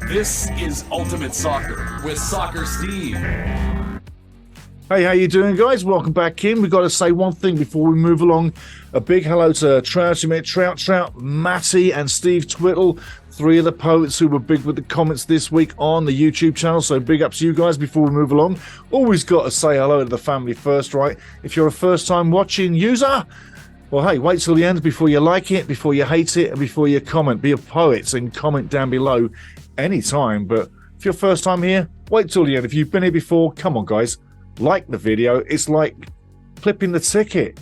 This is Ultimate Soccer with Soccer Steve. Hey, how you doing, guys? Welcome back in. We've got to say one thing before we move along. A big hello to Trout, Matty, and Steve Twittle, three of the poets who were big with the comments this week on the YouTube channel. So big ups to you guys before we move along. Always got to say hello to the family first, right? If you're a first-time watching user, well, hey, wait till the end before you like it, before you hate it, and before you comment. Be a poet and comment down below anytime. But if you're first time here, wait till the end. If you've been here before, come on, guys. Like the video. It's like flipping the ticket.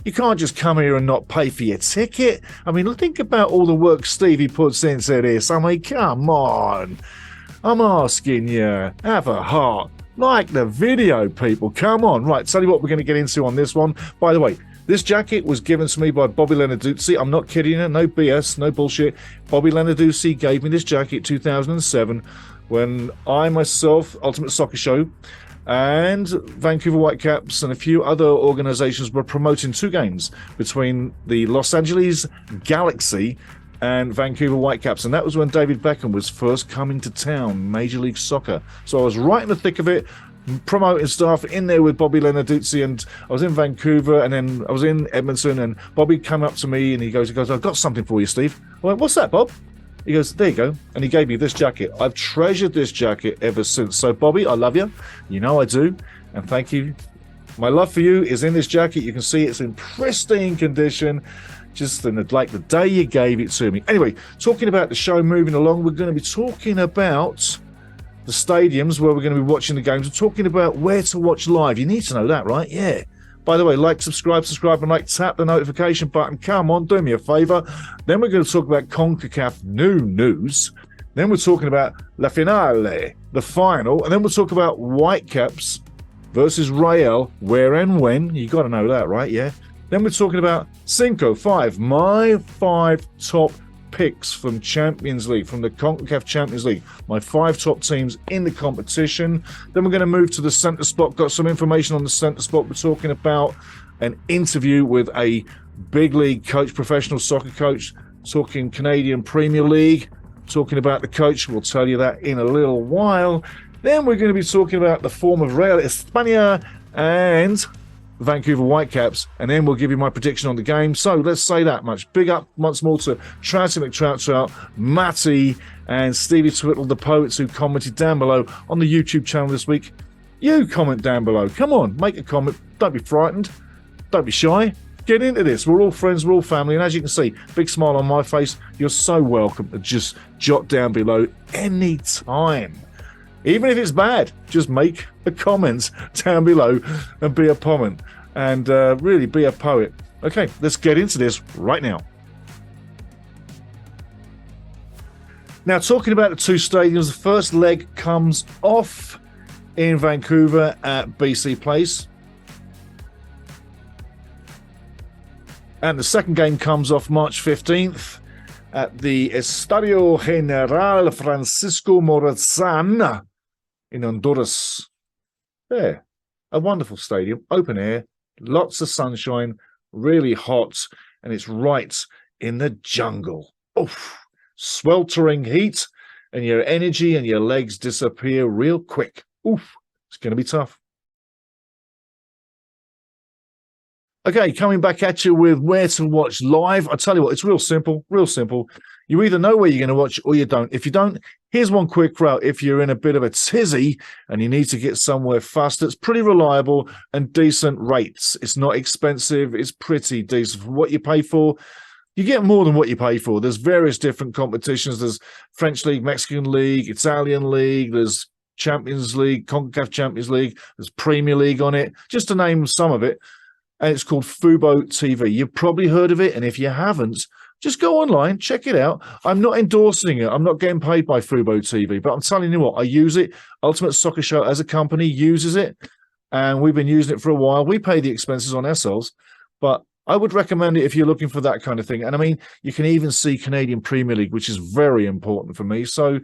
You can't just come here and not pay for your ticket. I mean, think about all the work Stevie puts into this. I mean, come on. I'm asking you. Have a heart. Like the video, people. Come on. Right, tell you what we're going to get into on this one. By the way, this jacket was given to me by Bobby Lenarduzzi. I'm not kidding you. No BS, no bullshit. Bobby Lenarduzzi gave me this jacket in 2007 when I myself, Ultimate Soccer Show, and Vancouver Whitecaps and a few other organizations were promoting two games between the Los Angeles Galaxy and Vancouver Whitecaps. And that was when David Beckham was first coming to town, Major League Soccer. So I was right in the thick of it, promoting stuff in there with Bobby Lenarduzzi, and I was in Vancouver, and then I was in Edmonton, and Bobby came up to me and he goes, I've got something for you, Steve. I went, what's that, Bob? He goes, there you go. And he gave me this jacket. I've treasured this jacket ever since. So, Bobby, I love you. You know I do. And thank you. My love for you is in this jacket. You can see it's in pristine condition. Just like the day you gave it to me. Anyway, talking about the show moving along, we're going to be talking about the stadiums where we're going to be watching the games. We're talking about where to watch live. You need to know that, right? Yeah. By the way, like, subscribe, and like, tap the notification button. Come on, do me a favor. Then we're going to talk about CONCACAF new news. Then we're talking about La Finale, the final. And then we'll talk about Whitecaps versus Real, where and when. You got to know that, right? Yeah. Then we're talking about Cinco, 5, my 5 top picks from Champions League, from the CONCACAF Champions League, my 5 top teams in the competition. Then we're going to move to the centre spot. Got some information on the centre spot. We're talking about an interview with a big league coach, professional soccer coach, talking Canadian Premier League, talking about the coach. We'll tell you that in a little while. Then we're going to be talking about the form of Real España and Vancouver Whitecaps, and then we'll give you my prediction on the game. So let's say that much. Big up once more to Trout, Matty, and Stevie Twittle, the poets who commented down below on the YouTube channel this week. You comment down below. Come on, make a comment. Don't be frightened. Don't be shy. Get into this. We're all friends. We're all family. And as you can see, big smile on my face. You're so welcome to just jot down below any time. Even if it's bad, just make a comment down below and be a comment and really be a poet. Okay, let's get into this right now. Now, talking about the two stadiums, the first leg comes off in Vancouver at BC Place. And the second game comes off March 15th at the Estadio General Francisco Morazan in Honduras. There, a wonderful stadium, open air, lots of sunshine, really hot, and it's right in the jungle. Oof, sweltering heat, and your energy and your legs disappear real quick. Oof, it's going to be tough. Okay, coming back at you with where to watch live. I tell you what, it's real simple, real simple. You either know where you're going to watch or you don't. If you don't, here's one quick route. If you're in a bit of a tizzy and you need to get somewhere fast, it's pretty reliable and decent rates. It's not expensive. It's pretty decent for what you pay for. You get more than what you pay for. There's various different competitions. There's French League, Mexican League, Italian League. There's Champions League, CONCACAF Champions League. There's Premier League on it, just to name some of it. And it's called Fubo TV. You've probably heard of it. And if you haven't, just go online, check it out. I'm not endorsing it. I'm not getting paid by Fubo TV, but I'm telling you what, I use it. Ultimate Soccer Show as a company uses it, and we've been using it for a while. We pay the expenses on ourselves, but I would recommend it if you're looking for that kind of thing. And I mean, you can even see Canadian Premier League, which is very important for me. So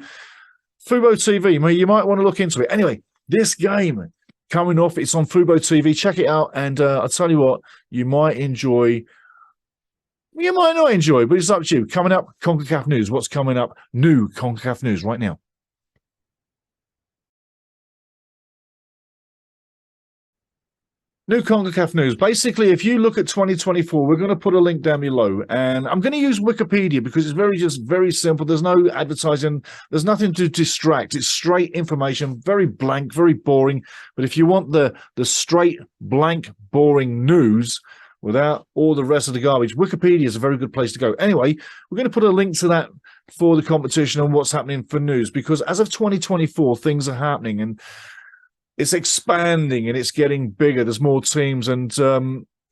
Fubo TV, you might want to look into it. Anyway, this game coming off, it's on Fubo TV. Check it out, and I'll tell you what, you might enjoy. You might not enjoy, but it's up to you. Coming up, CONCACAF news. What's coming up? New CONCACAF news right now. New CONCACAF news. Basically, if you look at 2024, we're going to put a link down below, and I'm going to use Wikipedia because it's very simple. There's no advertising. There's nothing to distract. It's straight information, very blank, very boring. But if you want the straight, blank, boring news without all the rest of the garbage, Wikipedia is a very good place to go. Anyway, we're going to put a link to that for the competition and what's happening for news, because as of 2024, things are happening, and it's expanding and it's getting bigger. There's more teams, and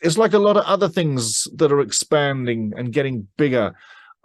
it's like a lot of other things that are expanding and getting bigger.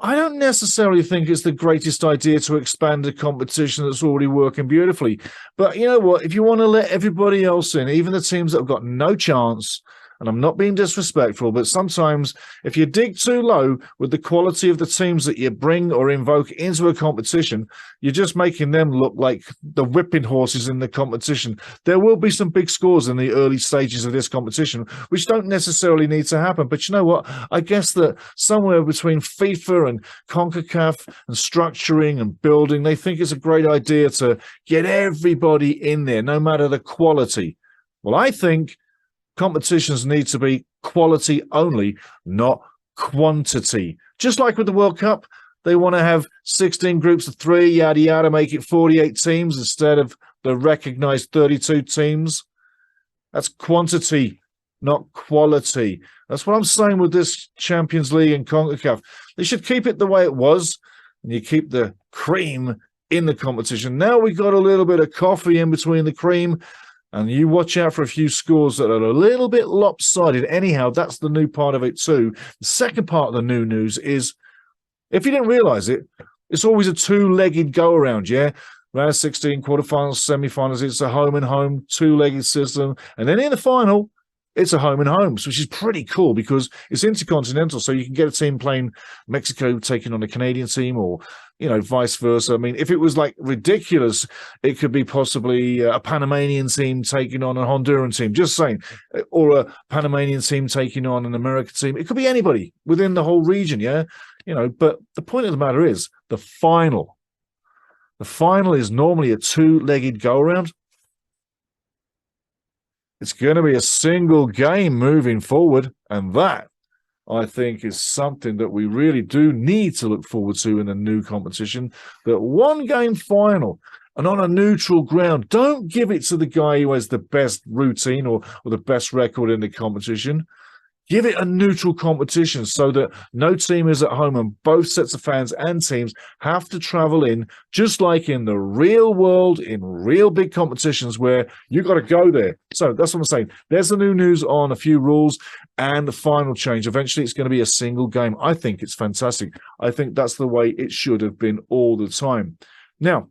I don't necessarily think it's the greatest idea to expand a competition that's already working beautifully. But you know what? If you want to let everybody else in, even the teams that have got no chance, and I'm not being disrespectful, but sometimes if you dig too low with the quality of the teams that you bring or invoke into a competition, you're just making them look like the whipping horses in the competition. There will be some big scores in the early stages of this competition, which don't necessarily need to happen. But you know what? I guess that somewhere between FIFA and CONCACAF and structuring and building, they think it's a great idea to get everybody in there, no matter the quality. Well, I think competitions need to be quality only, not quantity. Just like with the World Cup, they want to have 16 groups of 3, yada, yada, make it 48 teams instead of the recognized 32 teams. That's quantity, not quality. That's what I'm saying with this Champions League and CONCACAF. They should keep it the way it was, and you keep the cream in the competition. Now we got a little bit of coffee in between the cream, and you watch out for a few scores that are a little bit lopsided. Anyhow, that's the new part of it too. The second part of the new news is, if you didn't realize it, it's always a two-legged go-around, yeah? Round of 16, quarterfinals, semi-finals, it's a home-and-home, two-legged system. And then in the final, it's a home-and-homes, which is pretty cool because it's intercontinental, so you can get a team playing Mexico taking on a Canadian team, or you know, vice versa. I mean, if it was like ridiculous, it could be possibly a Panamanian team taking on a Honduran team, just saying, or a Panamanian team taking on an American team. It could be anybody within the whole region, yeah? You know, but the point of the matter is the final. The final is normally a two-legged go-around. It's going to be a single game moving forward, and that, I think, is something that we really do need to look forward to in a new competition. That one-game final, and on a neutral ground. Don't give it to the guy who has the best routine or the best record in the competition. Give it a neutral competition so that no team is at home, and both sets of fans and teams have to travel in, just like in the real world, in real big competitions where you got to go there. So that's what I'm saying. There's the new news on a few rules and the final change. Eventually, it's going to be a single game. I think it's fantastic. I think that's the way it should have been all the time. Now,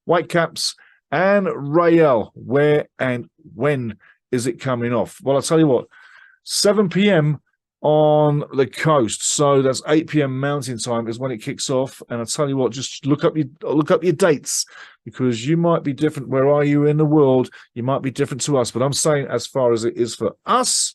Whitecaps and Real, where and when is it coming off? Well, I'll tell you what. 7 p.m. on the coast, so that's 8 p.m. Mountain Time is when it kicks off. And I'll tell you what, just look up your dates, because you might be different. Where are you in the world? You might be different to us. But I'm saying, as far as it is for us,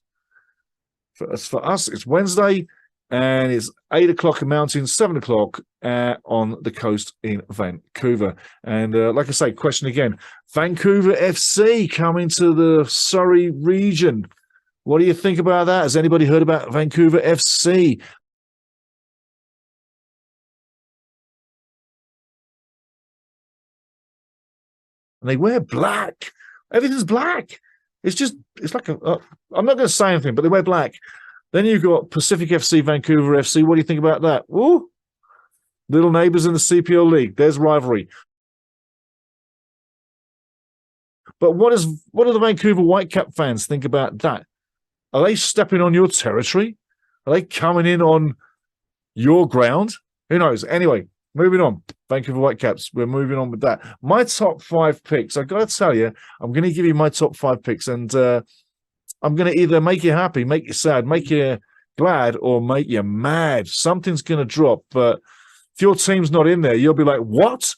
it's Wednesday, and it's 8 o'clock in Mountain, 7 o'clock on the coast in Vancouver. And like I say, question again: Vancouver FC coming to the Surrey region. What do you think about that? Has anybody heard about Vancouver FC? And they wear black. Everything's black. It's like I'm not going to say anything, but they wear black. Then you've got Pacific FC, Vancouver FC. What do you think about that? Ooh, little neighbors in the CPL League. There's rivalry. But what do the Vancouver Whitecap fans think about that? Are they stepping on your territory? Are they coming in on your ground? Who knows? Anyway, moving on. Vancouver Whitecaps, we're moving on with that. My top 5 picks, I've got to tell you, I'm going to give you my top 5 picks, and I'm going to either make you happy, make you sad, make you glad, or make you mad. Something's going to drop, but if your team's not in there, you'll be like, what?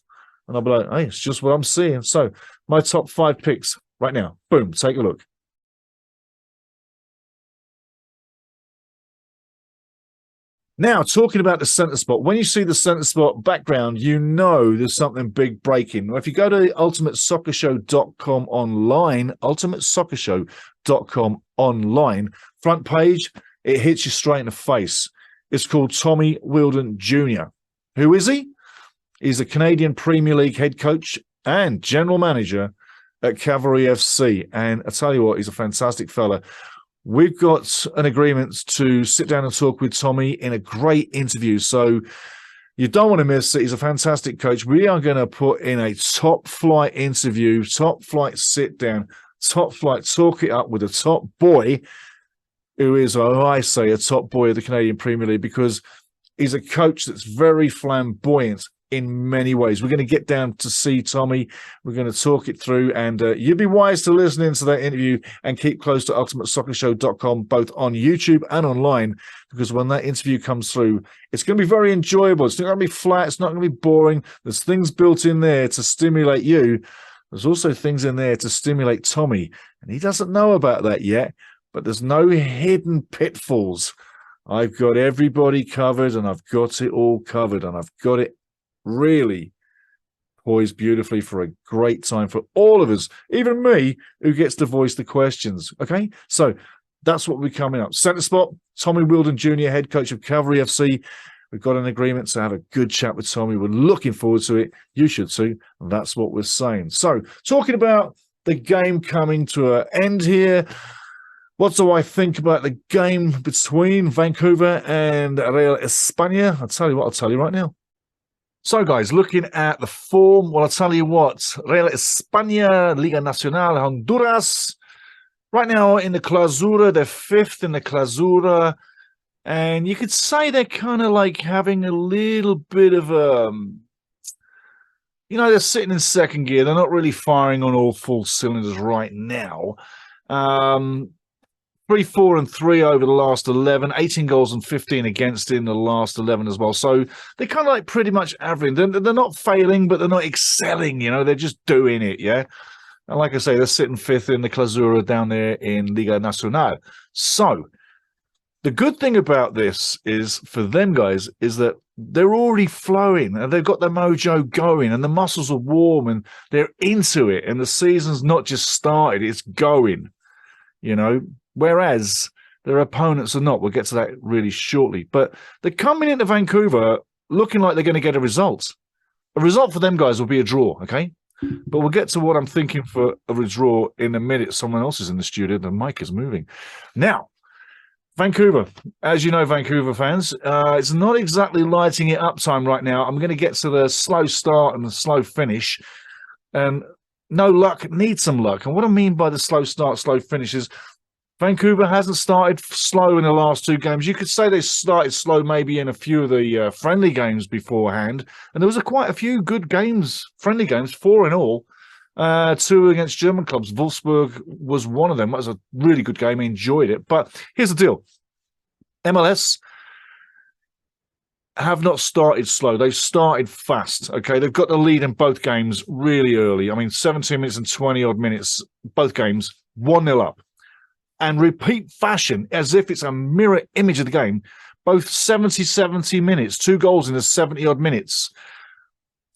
And I'll be like, hey, it's just what I'm seeing. So my top 5 picks right now. Boom, take a look. Now, talking about the centre spot, when you see the centre spot background, you know there's something big breaking. If you go to ultimatesoccershow.com online, ultimatesoccershow.com online. Front page, it hits you straight in the face. It's called Tommy Wheeldon Jr. Who is he? He's a Canadian Premier League head coach and general manager at Cavalry FC. And I tell you what, he's a fantastic fella. We've got an agreement to sit down and talk with Tommy in a great interview. So you don't want to miss it. He's a fantastic coach. We are going to put in a top flight interview, top flight sit down, top flight talk it up with a top boy who is, I say, a top boy of the Canadian Premier League, because he's a coach that's very flamboyant in many ways. We're going to get down to see Tommy. We're going to talk it through, and you'd be wise to listen into that interview and keep close to ultimatesoccershow.com, both on YouTube and online, because when that interview comes through, it's going to be very enjoyable. It's not going to be flat. It's not going to be boring. There's things built in there to stimulate you. There's also things in there to stimulate Tommy, and he doesn't know about that yet, but there's no hidden pitfalls. I've got everybody covered, and I've got it all covered, and I've got it really poised beautifully for a great time for all of us, even me, who gets to voice the questions. Okay, so that's what we're coming up. Centre spot, Tommy Wheeldon Jr., head coach of Cavalry FC. We've got an agreement to have a good chat with Tommy. We're looking forward to it. You should too. And that's what we're saying. So, talking about the game coming to an end here, what do I think about the game between Vancouver and Real España? I'll tell you what, I'll tell you right now. So, guys, looking at the form, well, I'll tell you what, Real España, Liga Nacional, Honduras, right now in the Clausura, they're fifth in the Clausura, and you could say they're kind of like having a little bit of they're sitting in second gear. They're not really firing on all full cylinders right now. 3-4-3 over the last 11, 18 goals and 15 against in the last 11 as well. So they're kind of like pretty much average. They're not failing, but they're not excelling, they're just doing it, yeah? And like I say, they're sitting fifth in the Clausura down there in Liga Nacional. So the good thing about this is, for them guys, is that they're already flowing and they've got their mojo going and the muscles are warm and they're into it and the season's not just started, it's going, whereas their opponents are not. We'll get to that really shortly. But they're coming into Vancouver looking like they're going to get a result. A result for them guys will be a draw, okay? But we'll get to what I'm thinking for a draw in a minute. Someone else is in the studio. The mic is moving. Now, Vancouver. As you know, Vancouver fans, it's not exactly lighting it up time right now. I'm going to get to the slow start and the slow finish. And no luck, need some luck. And what I mean by the slow start, slow finish is Vancouver hasn't started slow in the last two games. You could say they started slow maybe in a few of the friendly games beforehand. And there was quite a few good games, friendly games, 4 in all. 2 against German clubs. Wolfsburg was one of them. That was a really good game. I enjoyed it. But here's the deal. MLS have not started slow. They've started fast, okay? They've got the lead in both games really early. I mean, 17 minutes and 20-odd minutes, both games, 1-0 up. And repeat fashion, as if it's a mirror image of the game, both 70 minutes, 2 goals in the 70-odd minutes.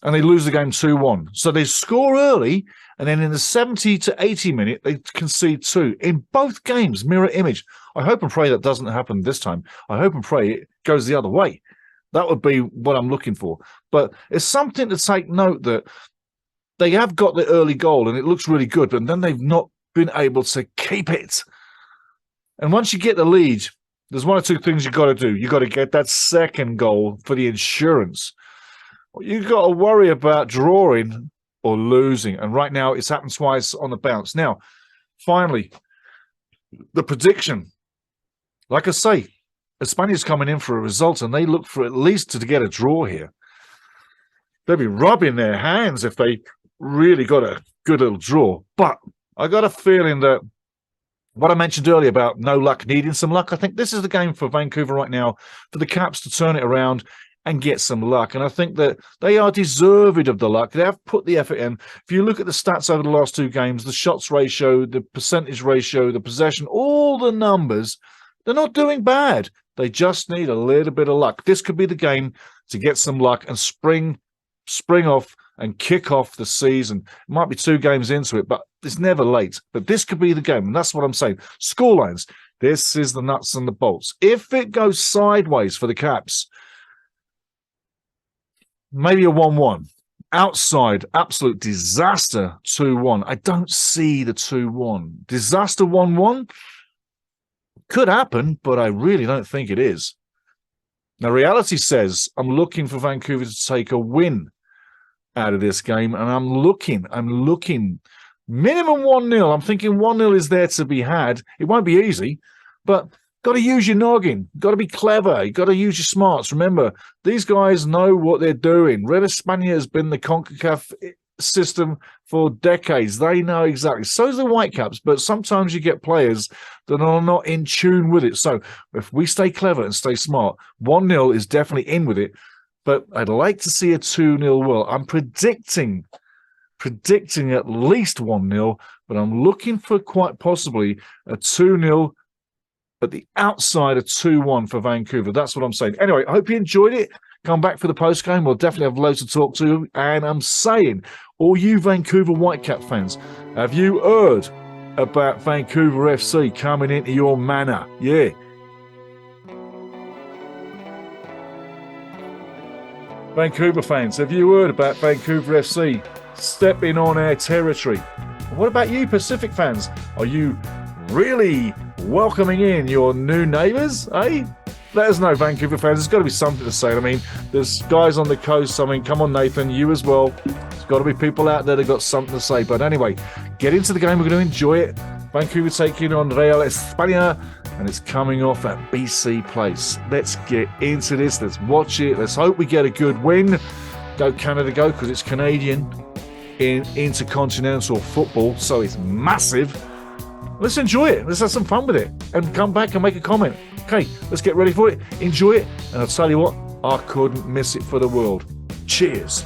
And they lose the game 2-1. So they score early, and then in the 70 to 80 minute, they concede 2. In both games, mirror image. I hope and pray that doesn't happen this time. I hope and pray it goes the other way. That would be what I'm looking for. But it's something to take note that they have got the early goal, and it looks really good, but then they've not been able to keep it. And once you get the lead, there's 1 or 2 things you've got to do. You've got to get that second goal for the insurance. You've got to worry about drawing or losing. And right now, it's happened twice on the bounce. Now, finally, the prediction. Like I say, España's coming in for a result, and they look for at least to get a draw here. They'll be rubbing their hands if they really got a good little draw. But I got a feeling that what I mentioned earlier about no luck, needing some luck, I think this is the game for Vancouver right now, for the Caps to turn it around and get some luck. And I think that they are deserving of the luck. They have put the effort in. If you look at the stats over the last 2 games, the shots ratio, the percentage ratio, the possession, all the numbers, they're not doing bad. They just need a little bit of luck. This could be the game to get some luck and spring off and kick off the season. It might be 2 games into it, but it's never late. But this could be the game, and that's what I'm saying. Scorelines. This is the nuts and the bolts. If it goes sideways for the Caps, maybe a 1-1. Outside, absolute disaster, 2-1. I don't see the 2-1. Disaster 1-1? Could happen, but I really don't think it is. Now, reality says I'm looking for Vancouver to take a win out of this game, and I'm looking. Minimum 1-0. I'm thinking 1-0 is there to be had. It won't be easy, but got to use your noggin. Got to be clever. You got to use your smarts. Remember, these guys know what they're doing. Red España has been the CONCACAF system for decades. They know exactly. So does the Whitecaps, but sometimes you get players that are not in tune with it. So if we stay clever and stay smart, 1-0 is definitely in with it. But I'd like to see a 2-0 will. I'm predicting at least 1-0, but I'm looking for quite possibly a 2-0, but the outside a 2-1 for Vancouver. That's what I'm saying. Anyway, I hope you enjoyed it. Come back for the post-game. We'll definitely have loads to talk to. And I'm saying, all you Vancouver Whitecap fans, have you heard about Vancouver FC coming into your manor? Yeah. Vancouver fans, have you heard about Vancouver FC stepping on our territory? What about you Pacific fans? Are you really welcoming in your new neighbours, eh? Let us know, Vancouver fans. There's got to be something to say. I mean, there's guys on the coast. I mean, come on, Nathan, you as well. There's got to be people out there that got something to say. But anyway, get into the game. We're going to enjoy it. Vancouver taking on Real España, and it's coming off at BC Place. Let's get into this. Let's watch it. Let's hope we get a good win. Go Canada, go, because it's Canadian in intercontinental football, so it's massive. Let's enjoy it. Let's have some fun with it and come back and make a comment. Okay, let's get ready for it. Enjoy it. And I'll tell you what, I couldn't miss it for the world. Cheers.